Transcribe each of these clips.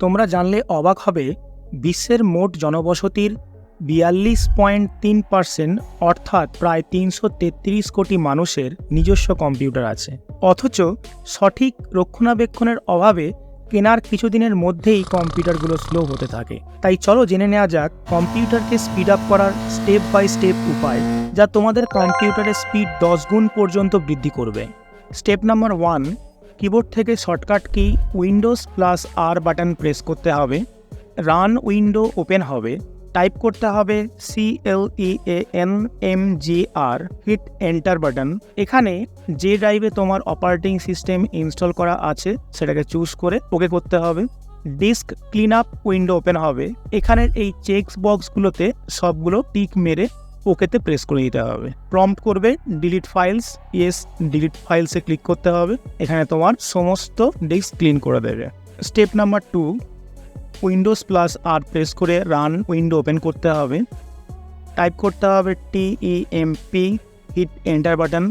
তোমরা জানলে অবাক হবে, বিশ্বের মোট জনবসতির 42.3% অর্থাৎ প্রায় 333 কোটি মানুষের নিজস্ব কম্পিউটার আছে। অথচ সঠিক রক্ষণাবেক্ষণের অভাবে কেনার কিছুদিনের মধ্যেই কম্পিউটারগুলো স্লো হতে থাকে। তাই চলো জেনে নেওয়া যাক কম্পিউটারকে স্পিড আপ করার স্টেপ বাই স্টেপ উপায়, যা তোমাদের কম্পিউটারের স্পিড 10 গুণ পর্যন্ত বৃদ্ধি করবে। স্টেপ নাম্বার 1, কিবোর্ড থেকে শর্টকাট কি উইন্ডোজ+R বাটন প্রেস করতে হবে। রান উইন্ডো ওপেন হবে, টাইপ করতে হবে CLEANMGR, হিট এন্টার বাটন। এখানে যে ড্রাইভে তোমার অপারেটিং সিস্টেম ইনস্টল করা আছে সেটাকে চুজ করে ওকে করতে হবে। Disk clean up window open হবে, এখানের এই চেক বক্সগুলোতে সবগুলো টিক মেরে ওকেতে প্রেস করে দিতে হবে। প্রম্পট করবে ডিলিট ফাইলস, ইয়েস ডিলিট ফাইলসে ক্লিক করতে হবে, এখানে তোমার সমস্ত ডিস্ক ক্লিন করে দেবে। স্টেপ নাম্বার 2, উইন্ডোজ+R প্রেস করে রান উইন্ডো ওপেন করতে হবে, টাইপ করতে হবে TEMP, হিট এন্টার বাটন।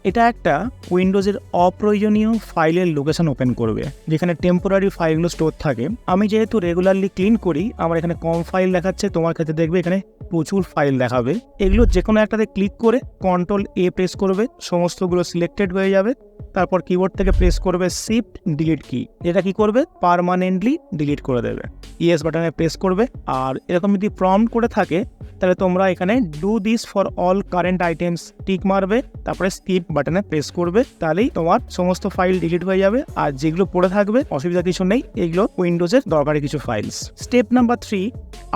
এটা একটা উইন্ডোজের অপ্রয়োজনীয় ফাইলের লোকেশন ওপেন করবে, যেখানে টেম্পোরারি ফাইলগুলো স্টোর থাকে। আমি যেহেতু রেগুলারলি ক্লিন করি, আমার এখানে কম ফাইল দেখাচ্ছে, তোমার ক্ষেত্রে দেখবে এখানে প্রচুর ফাইল দেখাবে। এগুলো যে কোনো একটাতে ক্লিক করে Ctrl+A প্রেস করবে, সমস্তগুলো সিলেক্টেড হয়ে যাবে। তারপর কিবোর্ড থেকে প্রেস করবে শিফট ডিলিট কি, এটা কি করবে পার্মানেন্টলি ডিলিট করে দেবে। ইয়েস বাটনে প্রেস করবে। আর এরকম যদি প্রম্পট করে থাকে তাহলে তোমরা এখানে do this for all current items tick মারবে, তারপরে স্কিপ বাটনে প্রেস করবে, তাহলেই তোমার সমস্ত ফাইল ডিলিট হয়ে যাবে। আর যেগুলো পড়ে থাকবে অসুবিধা কিছু নেই, এগুলো উইন্ডোজের দরকারি কিছু ফাইলস। স্টেপ নাম্বার 3,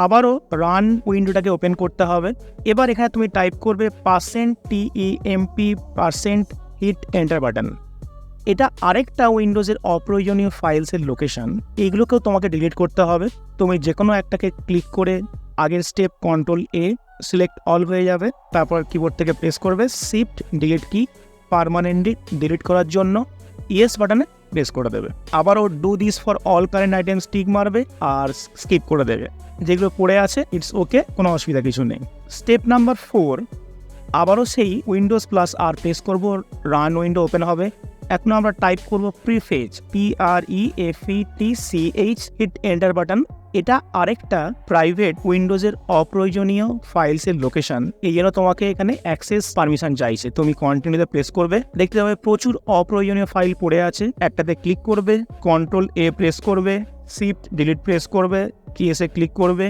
আবারও রান উইন্ডোটাকে ওপেন করতে হবে। এবার এখানে তুমি টাইপ করবে %TEMP হিট এন্টার বাটন। এটা আরেকটা উইন্ডোজের অপ্রয়োজনীয় ফাইলসের লোকেশন, এইগুলোকেও তোমাকে ডিলিট করতে হবে। তুমি যে কোনো একটাকে ক্লিক করে আগের স্টেপ Ctrl+A, সিলেক্ট অল হয়ে যাবে। তারপর কিবোর্ড থেকে প্রেস করবে শিফট ডিলিট কি, পার্মানেন্টলি ডিলিট করার জন্য ইয়েস বাটনে প্রেস করে দেবে। আবারও do this for all current items tick মারবে আর স্কিপ করে দেবে। যেগুলো পড়ে আছে ইটস ওকে, কোনো অসুবিধা কিছু নেই। স্টেপ নাম্বার 4, আবারও সেই উইন্ডোজ+R প্রেস করব, রান উইন্ডো ওপেন হবে। এখন আমরা টাইপ করব প্রিফেচ, PREFETCH, হিট এন্টার বাটন। এটা আরেকটা প্রাইভেট উইন্ডোজের অপ্রয়োজনীয় ফাইলসের লোকেশন, এই জন্য তোমাকে এখানে অ্যাক্সেস পারমিশন চাইছে। তুমি কন্টিনিউতে প্রেস করবে, দেখতে পাবে প্রচুর অপ্রয়োজনীয় ফাইল পড়ে আছে। একটাতে ক্লিক করবে, Ctrl+A প্রেস করবে, শিফট ডিলিট প্রেস করবে, কিসে ক্লিক করবে,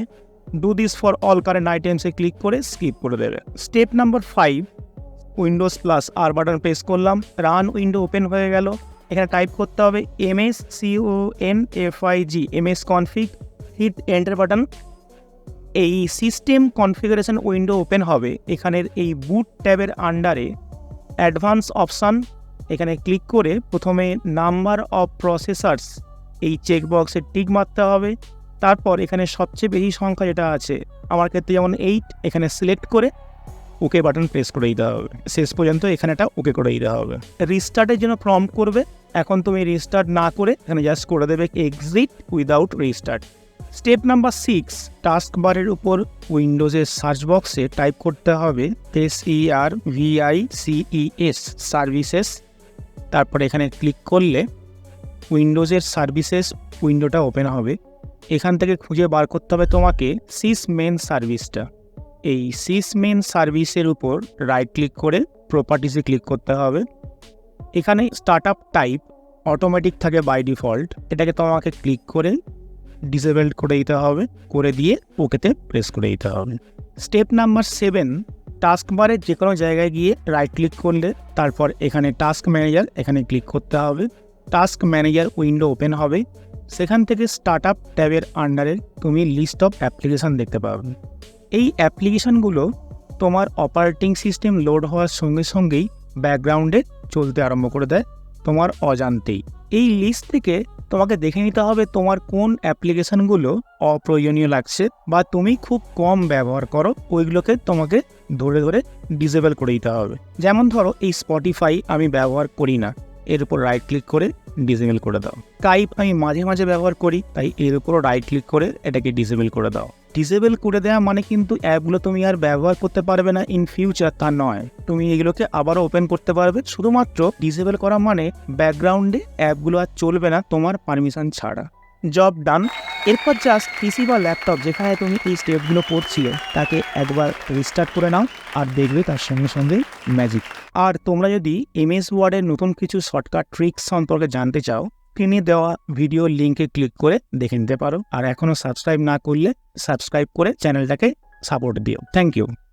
do this for all current আইটেমসে ক্লিক করে স্কিপ করে দেবে। স্টেপ নাম্বার 5, উইন্ডোজ+R বাটন প্রেস করলাম, রান উইন্ডো ওপেন হয়ে গেল। এখানে টাইপ করতে হবে msconfig, হিট এন্টার বাটন। এই সিস্টেম কনফিগারেশন উইন্ডো ওপেন হবে। এখানের এই বুট ট্যাবের আন্ডারে অ্যাডভান্স অপশান, এখানে ক্লিক করে প্রথমে নাম্বার অফ প্রসেসর্স এই চেকবক্সে টিক মারতে হবে। তারপর এখানে সবচেয়ে বেশি সংখ্যা যেটা আছে, আমার ক্ষেত্রে যেমন 8, এখানে সিলেক্ট করে ওকে বাটন প্রেস করে দিতে হবে। শেষ পর্যন্ত এখানে এটা ওকে করে দিতে হবে। রিস্টার্টের জন্য প্রম্পট করবে, এখন তুমি রিস্টার্ট না করে এখানে জাস্ট করে দেবে exit without restart. Step number 6, task বারের উপর উইন্ডোজের সার্চ বক্সে টাইপ করতে হবে SERVICES সার্ভিসেস। তারপর এখানে ক্লিক করলে উইন্ডোজের সার্ভিসেস উইন্ডোটা ওপেন হবে। এখান থেকে খুঁজে বার করতে হবে তোমাকে SysMain সার্ভিসটা। এই SysMain সার্ভিসের উপর রাইট ক্লিক করে প্রপার্টিসে ক্লিক করতে হবে। এখানে স্টার্ট আপ টাইপ অটোমেটিক থাকে বাই ডিফল্ট, এটাকে তোমাকে ক্লিক করে ডিসেবল করে দিতে হবে, করে দিয়ে ওকেতে প্রেস করে দিতে হবে। স্টেপ নাম্বার 7, টাস্ক বারের যে কোনো জায়গায় গিয়ে রাইট ক্লিক করলে তারপর এখানে টাস্ক ম্যানেজার, এখানে ক্লিক করতে হবে। টাস্ক ম্যানেজার উইন্ডো ওপেন হবে, সেখান থেকে স্টার্ট আপ ট্যাবের আন্ডারে তুমি লিস্ট অফ অ্যাপ্লিকেশান দেখতে পাবে। এই অ্যাপ্লিকেশানগুলো তোমার অপারেটিং সিস্টেম লোড হওয়ার সঙ্গে সঙ্গেই ব্যাকগ্রাউন্ডে চলতে আরম্ভ করে দেয় তোমার অজান্তেই। এই লিস্ট থেকে তোমাকে দেখে নিতে হবে তোমার কোন অ্যাপ্লিকেশানগুলো অপ্রয়োজনীয় লাগছে বা তুমি খুব কম ব্যবহার করো, ওইগুলোকে তোমাকে ধরে ধরে ডিসেবল করে দিতে হবে। যেমন ধরো এই স্পটিফাই আমি ব্যবহার করি না, এর উপর রাইট ক্লিক করে ডিসেবল করে দাও। স্কাইপ আমি মাঝে মাঝে ব্যবহার করি, তাই এর উপরও রাইট ক্লিক করে এটাকে ডিসেবল করে দাও। ডিসেবল করে দেওয়া মানে কিন্তু অ্যাপগুলো তুমি আর ব্যবহার করতে পারবে না ইন ফিউচার, তা নয়, তুমি এগুলোকে আবারও ওপেন করতে পারবে। শুধুমাত্র ডিসেবল করা মানে ব্যাকগ্রাউন্ডে অ্যাপগুলো আর চলবে না তোমার পারমিশন ছাড়া। জব ডান। এরপর জাস্ট পিসি বা ল্যাপটপ যেখানে তুমি এই স্টেপগুলো পড়ছিলে তাকে একবার রিস্টার্ট করে নাও, আর দেখবে তার সঙ্গে সঙ্গেই ম্যাজিক। আর তোমরা যদি এমএস ওয়ার্ডের নতুন কিছু শর্টকাট ট্রিক্স সম্পর্কে জানতে চাও, স্ক্রিনে দেওয়া ভিডিও লিঙ্কে ক্লিক করে দেখে নিতে পারো। আর এখনও সাবস্ক্রাইব না করলে সাবস্ক্রাইব করে চ্যানেলটাকে সাপোর্ট দিও। Thank you.